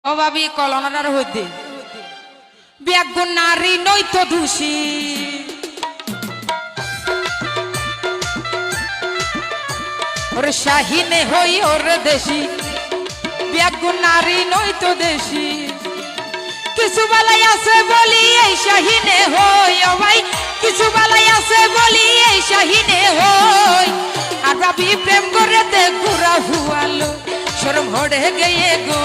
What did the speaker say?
অভাবী কলনার হইতে ব্যাগুণ নারী নৈত দোষী ওর শাহিনে হই ওর দেশি ব্যাগুণ নারী নৈত দেশি কিছু বেলাই আছে বলি এই শাহিনে হই ও ভাই কিছু বেলাই আছে বলি এই শাহিনে হই আর ভাবি প্রেম করে দে ঘুরা হুয়ালো শরম হড়ে গিয়ে গো